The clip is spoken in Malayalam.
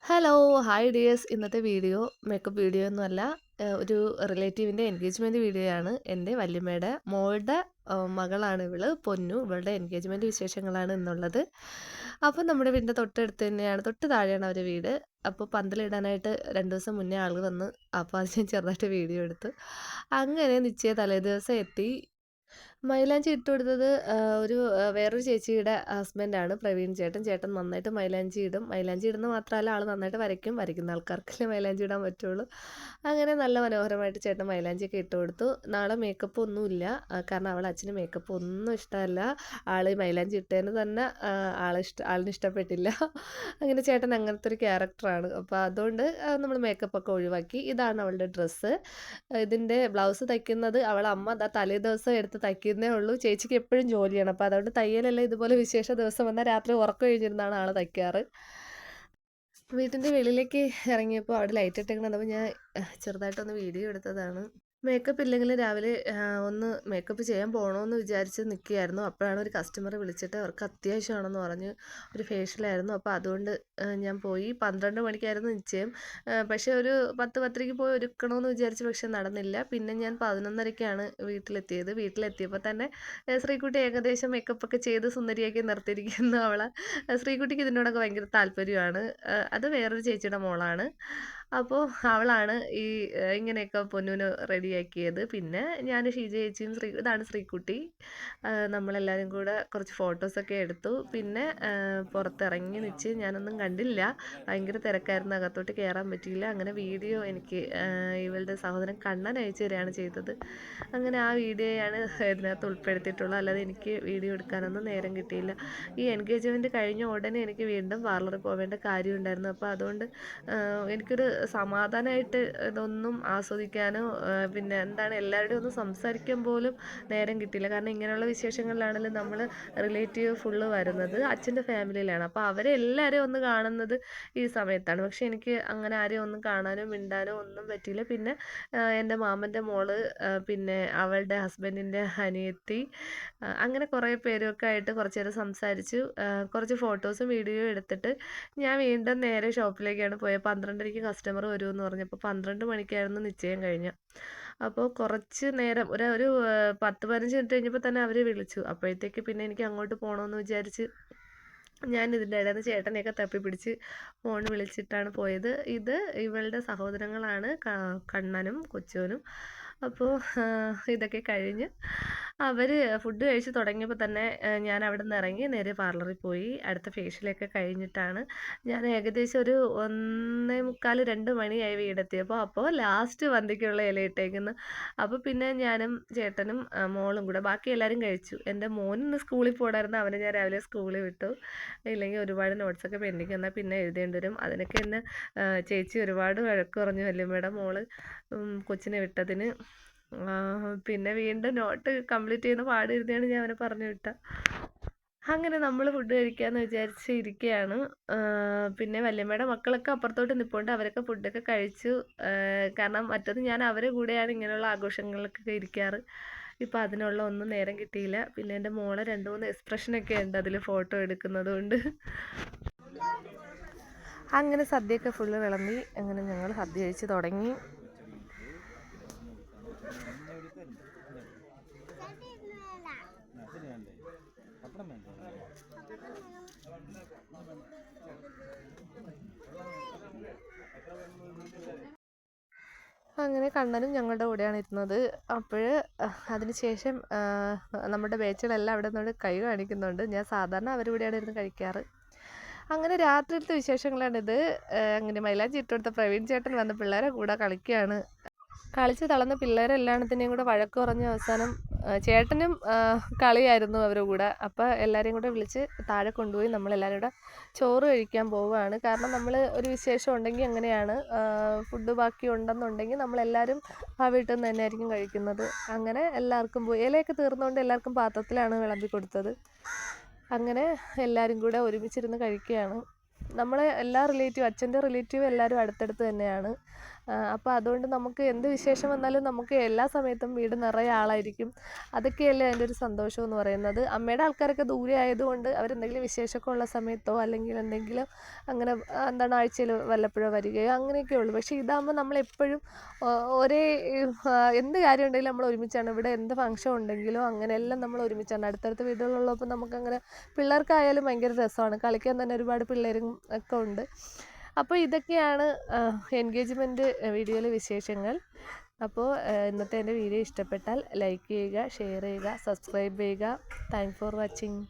Hello hi dears. ഇന്നത്തെ വീഡിയോ മേക്കപ്പ് വീഡിയോ ഒന്നുമല്ല, ഒരു റിലേറ്റീവിൻ്റെ എൻഗേജ്മെൻറ്റ് വീഡിയോ ആണ്. എൻ്റെ വല്യമ്മയുടെ മോളുടെ മകളാണ് ഇവള് പൊന്നു. ഇവളുടെ എൻഗേജ്മെൻറ്റ് വിശേഷങ്ങളാണ് ഇന്നുള്ളത്. അപ്പം നമ്മുടെ വീടിൻ്റെ തൊട്ടടുത്ത് തന്നെയാണ്, തൊട്ട് താഴെയാണ് അവരുടെ വീട്. അപ്പോൾ പന്തലിടാനായിട്ട് 2 ദിവസം മുന്നേ ആൾ വന്ന്. അപ്പോൾ അത് ഞാൻ ചെറുതായിട്ട് വീഡിയോ എടുത്തു. അങ്ങനെ നിശ്ചയ തലേദിവസം എത്തി. മൈലാഞ്ചി ഇട്ട് കൊടുത്തത് ഒരു വേറൊരു ചേച്ചിയുടെ ഹസ്ബൻഡാണ് പ്രവീൺ ചേട്ടൻ. ചേട്ടൻ നന്നായിട്ട് മൈലാഞ്ചി ഇടും. മൈലാഞ്ചി ഇടുന്നത് മാത്രമല്ല, ആൾ നന്നായിട്ട് വരയ്ക്കും. വരയ്ക്കുന്ന ആൾക്കാർക്കല്ലേ മൈലാഞ്ചി ഇടാൻ പറ്റുള്ളൂ. അങ്ങനെ നല്ല മനോഹരമായിട്ട് ചേട്ടൻ മൈലാഞ്ചിയൊക്കെ ഇട്ട് കൊടുത്തു. നാളെ മേക്കപ്പ് ഒന്നുമില്ല, കാരണം അവളെ അച്ഛന് മേക്കപ്പ് ഒന്നും ഇഷ്ടമല്ല. ആൾ മൈലാഞ്ചി ഇട്ടതിന് തന്നെ ആളിന് ഇഷ്ടപ്പെട്ടില്ല. അങ്ങനെ ചേട്ടൻ അങ്ങനത്തെ ഒരു ക്യാരക്ടറാണ്. അപ്പോൾ അതുകൊണ്ട് നമ്മൾ മേക്കപ്പൊക്കെ ഒഴിവാക്കി. ഇതാണ് അവളുടെ ഡ്രസ്സ്. ഇതിൻ്റെ ബ്ലൗസ് തയ്ക്കുന്നത് അവളെ അമ്മ തലേ ദിവസം എടുത്ത് തയ്ക്കുന്നേ ഉള്ളൂ. ചേച്ചിക്ക് എപ്പോഴും ജോലിയാണ്. അപ്പോൾ അതുകൊണ്ട് തയ്യലെല്ലാം ഇതുപോലെ വിശേഷ ദിവസം വന്നാൽ രാത്രി ഉറക്കം കഴിഞ്ഞിരുന്നാണ് ആൾ തയ്ക്കാറ്. വീട്ടിൻ്റെ വെളിയിലേക്ക് ഇറങ്ങിയപ്പോൾ അവിടെ ലൈറ്റ് ഇട്ടേക്കണം കണ്ടപ്പോൾ ഞാൻ ചെറുതായിട്ടൊന്ന് വീഡിയോ എടുത്തതാണ്. മേക്കപ്പ് ഇല്ലെങ്കിലും രാവിലെ ഒന്ന് മേക്കപ്പ് ചെയ്യാൻ പോകണമെന്ന് വിചാരിച്ച് നിൽക്കുകയായിരുന്നു. അപ്പോഴാണ് ഒരു കസ്റ്റമർ വിളിച്ചിട്ട് അവർക്ക് അത്യാവശ്യമാണെന്ന് പറഞ്ഞ് ഒരു ഫേഷ്യലായിരുന്നു. അപ്പോൾ അതുകൊണ്ട് ഞാൻ പോയി. 12 മണിക്കായിരുന്നു നിശ്ചയം. പക്ഷേ ഒരു 10-10:30 പോയി ഒരുക്കണമെന്ന് വിചാരിച്ചു, പക്ഷെ നടന്നില്ല. പിന്നെ ഞാൻ 11:30ക്കാണ് വീട്ടിലെത്തിയത്. വീട്ടിലെത്തിയപ്പോൾ തന്നെ ശ്രീകുട്ടി ഏകദേശം മേക്കപ്പൊക്കെ ചെയ്ത് സുന്ദരിയാക്കി നിർത്തിയിരിക്കുന്നു അവളെ. ശ്രീകുട്ടിക്ക് ഇതിനോടൊക്കെ ഭയങ്കര താല്പര്യമാണ്. അത് വേറൊരു ചേച്ചിയുടെ മോളാണ്. അപ്പോൾ അവളാണ് ഈ ഇങ്ങനെയൊക്കെ പൊന്നൂന് റെഡിയാക്കിയത്. പിന്നെ ഞാൻ ഷീജ ചേച്ചിയും ഇതാണ് ശ്രീകുട്ടി. നമ്മളെല്ലാവരും കൂടെ കുറച്ച് ഫോട്ടോസൊക്കെ എടുത്തു. പിന്നെ പുറത്തിറങ്ങി നിച്ച് ഞാനൊന്നും കണ്ടില്ല, ഭയങ്കര തിരക്കായിരുന്നു, അകത്തോട്ട് കയറാൻ പറ്റിയില്ല. അങ്ങനെ വീഡിയോ എനിക്ക് ഇവളുടെ സഹോദരൻ കണ്ണൻ അയച്ചു തരികയാണ് ചെയ്തത്. അങ്ങനെ ആ വീഡിയോയാണ് ഇതിനകത്ത് ഉൾപ്പെടുത്തിയിട്ടുള്ളത്. അല്ലാതെ എനിക്ക് വീഡിയോ എടുക്കാനൊന്നും നേരം കിട്ടിയില്ല. ഈ എൻഗേജ്മെൻറ്റ് കഴിഞ്ഞ ഉടനെ എനിക്ക് വീണ്ടും പാർലറിൽ പോവേണ്ട കാര്യമുണ്ടായിരുന്നു. അപ്പോൾ അതുകൊണ്ട് എനിക്കൊരു സമാധാനമായിട്ട് ഇതൊന്നും ആസ്വദിക്കാനോ പിന്നെ എന്താണ് എല്ലാവരുടെയും ഒന്ന് സംസാരിക്കാൻ പോലും നേരം കിട്ടിയില്ല. കാരണം ഇങ്ങനെയുള്ള വിശേഷങ്ങളിലാണെങ്കിലും നമ്മൾ റിലേറ്റീവ് ഫുള്ള് വരുന്നത് അച്ഛൻ്റെ ഫാമിലിയിലാണ്. അപ്പോൾ അവരെ എല്ലാവരെയും ഒന്ന് കാണുന്നത് ഈ സമയത്താണ്. പക്ഷേ എനിക്ക് അങ്ങനെ ആരെയും ഒന്നും കാണാനോ മിണ്ടാനോ ഒന്നും പറ്റിയില്ല. പിന്നെ എൻ്റെ മാമൻ്റെ മോള്, പിന്നെ അവളുടെ ഹസ്ബൻഡിൻ്റെ അനിയത്തി, അങ്ങനെ കുറേ പേരൊക്കെ ആയിട്ട് കുറച്ച് നേരം സംസാരിച്ചു. കുറച്ച് ഫോട്ടോസും വീഡിയോയും എടുത്തിട്ട് ഞാൻ വീണ്ടും നേരെ ഷോപ്പിലേക്കാണ് പോയത്. 12:30ക്ക് കസ്റ്റമർ വരുമെന്ന് പറഞ്ഞപ്പോൾ 12 മണിക്കായിരുന്നു നിശ്ചയം കഴിഞ്ഞ. അപ്പോൾ കുറച്ച് നേരം ഒരു 10-15 മിനിറ്റ് കഴിഞ്ഞപ്പോൾ തന്നെ അവർ വിളിച്ചു. അപ്പോഴത്തേക്ക് പിന്നെ എനിക്ക് അങ്ങോട്ട് പോകണമെന്ന് വിചാരിച്ച് ഞാൻ ഇതിൻ്റെ ഇടയിൽ നിന്ന് ചേട്ടനെയൊക്കെ തപ്പിപ്പിടിച്ച് ഫോൺ വിളിച്ചിട്ടാണ് പോയത്. ഇത് ഇവളുടെ സഹോദരങ്ങളാണ്, കണ്ണനും കൊച്ചോനും. അപ്പോൾ ഇതൊക്കെ കഴിഞ്ഞ് അവർ ഫുഡ് കഴിച്ച് തുടങ്ങിയപ്പോൾ തന്നെ ഞാൻ അവിടെ നിന്ന് ഇറങ്ങി നേരെ പാർലറിൽ പോയി. അടുത്ത ഫേഷ്യലൊക്കെ കഴിഞ്ഞിട്ടാണ് ഞാൻ ഏകദേശം ഒരു 1:45-2 മണിയായി വീടെത്തിയപ്പോൾ. അപ്പോൾ ലാസ്റ്റ് വന്തിക്കുള്ള ഇലയിട്ടേക്കുന്നു. അപ്പോൾ പിന്നെ ഞാനും ചേട്ടനും മോളും കൂടെ, ബാക്കി എല്ലാവരും കഴിച്ചു. എൻ്റെ മോനിന്ന് സ്കൂളിൽ പോകണമായിരുന്നു, അവനെ ഞാൻ രാവിലെ സ്കൂളിൽ വിട്ടു. ഇല്ലെങ്കിൽ ഒരുപാട് നോട്ട്സൊക്കെ പെൻഡിങ് വന്നാൽ പിന്നെ എഴുതേണ്ടി വരും. അതിനൊക്കെ എന്നെ ചേച്ചി ഒരുപാട് വഴക്ക് പറഞ്ഞു, വല്യമ്മയുടെ മോള് കൊച്ചിനെ വിട്ടതിന്. പിന്നെ വീണ്ടും നോട്ട് കംപ്ലീറ്റ് ചെയ്യുന്ന പാടിരുന്നാണ് ഞാൻ അവനെ പറഞ്ഞു വിട്ട. അങ്ങനെ നമ്മൾ ഫുഡ് കഴിക്കാമെന്ന് വിചാരിച്ച് ഇരിക്കുകയാണ്. പിന്നെ വല്യമ്മയുടെ മക്കളൊക്കെ അപ്പുറത്തോട്ട് നിൽപ്പുണ്ട്. അവരൊക്കെ ഫുഡൊക്കെ കഴിച്ചു. കാരണം മറ്റത് ഞാൻ അവരെ കൂടെയാണ് ഇങ്ങനെയുള്ള ആഘോഷങ്ങളിലൊക്കെ ഇരിക്കാറ്. ഇപ്പം അതിനുള്ള ഒന്നും നേരം കിട്ടിയില്ല. പിന്നെ എൻ്റെ മോളെ 2-3 എക്സ്പ്രഷനൊക്കെ ഉണ്ട് അതിൽ ഫോട്ടോ എടുക്കുന്നത് കൊണ്ട്. അങ്ങനെ സദ്യയൊക്കെ ഫുള്ള് വിളമ്പി. അങ്ങനെ ഞങ്ങൾ സദ്യ കഴിച്ച് തുടങ്ങി. അങ്ങനെ കണ്ണനും ഞങ്ങളുടെ കൂടെയാണ് ഇരുന്നത്. അപ്പോൾ അതിനുശേഷം നമ്മുടെ ബാച്ചുകളെല്ലാം അവിടെ നിന്നോട് കൈ കാണിക്കുന്നുണ്ട്. ഞാൻ സാധാരണ അവരുടെ കൂടെയാണ് ഇരുന്ന് കഴിക്കാറ്. അങ്ങനെ രാത്രിയിലത്തെ വിശേഷങ്ങളാണിത്. അങ്ങനെ മൈലാഞ്ചി ഇട്ട് കൊടുത്ത പ്രവീൺ ചേട്ടൻ വന്ന് പിള്ളേരെ കൂടെ കളിക്കുകയാണ്. കളിച്ച് തളർന്ന പിള്ളേരെല്ലാത്തിനെയും കൂടെ വഴക്ക് പറഞ്ഞ് അവസാനം ചേട്ടനും കളിയായിരുന്നു അവരുടെ കൂടെ. അപ്പോൾ എല്ലാവരെയും കൂടെ വിളിച്ച് താഴെ കൊണ്ടുപോയി നമ്മളെല്ലാവരും കൂടെ ചോറ് കഴിക്കാൻ പോവുകയാണ്. കാരണം നമ്മൾ ഒരു വിശേഷം ഉണ്ടെങ്കിൽ അങ്ങനെയാണ്, ഫുഡ് ബാക്കി ഉണ്ടെന്നുണ്ടെങ്കിൽ നമ്മളെല്ലാവരും ആ വീട്ടിൽ നിന്ന് തന്നെ ആയിരിക്കും കഴിക്കുന്നത്. അങ്ങനെ എല്ലാവർക്കും പോയി. ഇലയൊക്കെ തീർന്നുകൊണ്ട് എല്ലാവർക്കും പാത്രത്തിലാണ് വിളമ്പി കൊടുത്തത്. അങ്ങനെ എല്ലാവരും കൂടെ ഒരുമിച്ചിരുന്ന് കഴിക്കുകയാണ്. നമ്മളെ എല്ലാ റിലേറ്റീവ്, അച്ഛൻ്റെ റിലേറ്റീവ് എല്ലാവരും അടുത്തടുത്ത് തന്നെയാണ്. അപ്പോൾ അതുകൊണ്ട് നമുക്ക് എന്ത് വിശേഷം വന്നാലും നമുക്ക് എല്ലാ സമയത്തും വീട് നിറയെ ആളായിരിക്കും. അതൊക്കെയല്ലേ അതിൻ്റെ ഒരു സന്തോഷം എന്ന് പറയുന്നത്. അമ്മയുടെ ആൾക്കാരൊക്കെ ദൂരെ ആയതുകൊണ്ട് അവരെന്തെങ്കിലും വിശേഷമൊക്കെ ഉള്ള സമയത്തോ അല്ലെങ്കിൽ എന്തെങ്കിലും അങ്ങനെ എന്താണ് ആഴ്ചയിൽ വല്ലപ്പോഴോ വരികയോ അങ്ങനെയൊക്കെ ഉള്ളൂ. പക്ഷേ ഇതാകുമ്പോൾ നമ്മളെപ്പോഴും ഒരേ എന്ത് കാര്യം ഉണ്ടെങ്കിലും നമ്മൾ ഒരുമിച്ചാണ്. ഇവിടെ എന്ത് ഫംഗ്ഷൻ ഉണ്ടെങ്കിലോ അങ്ങനെയെല്ലാം നമ്മൾ ഒരുമിച്ചാണ്. അടുത്തടുത്ത വീടുകളുള്ളപ്പോൾ നമുക്കങ്ങനെ പിള്ളേർക്കായാലും ഭയങ്കര രസമാണ്. കളിക്കാൻ തന്നെ ഒരുപാട് പിള്ളേരും ഒക്കെ ഉണ്ട്. അപ്പോൾ ഇതൊക്കെയാണ് എൻഗേജ്മെൻറ്റ് വീഡിയോയിലെ വിശേഷങ്ങൾ. അപ്പോൾ ഇന്നത്തെ എൻ്റെ വീഡിയോ ഇഷ്ടപ്പെട്ടാൽ ലൈക്ക് ചെയ്യുക, ഷെയർ ചെയ്യുക, സബ്സ്ക്രൈബ് ചെയ്യുക. Thanks for watching.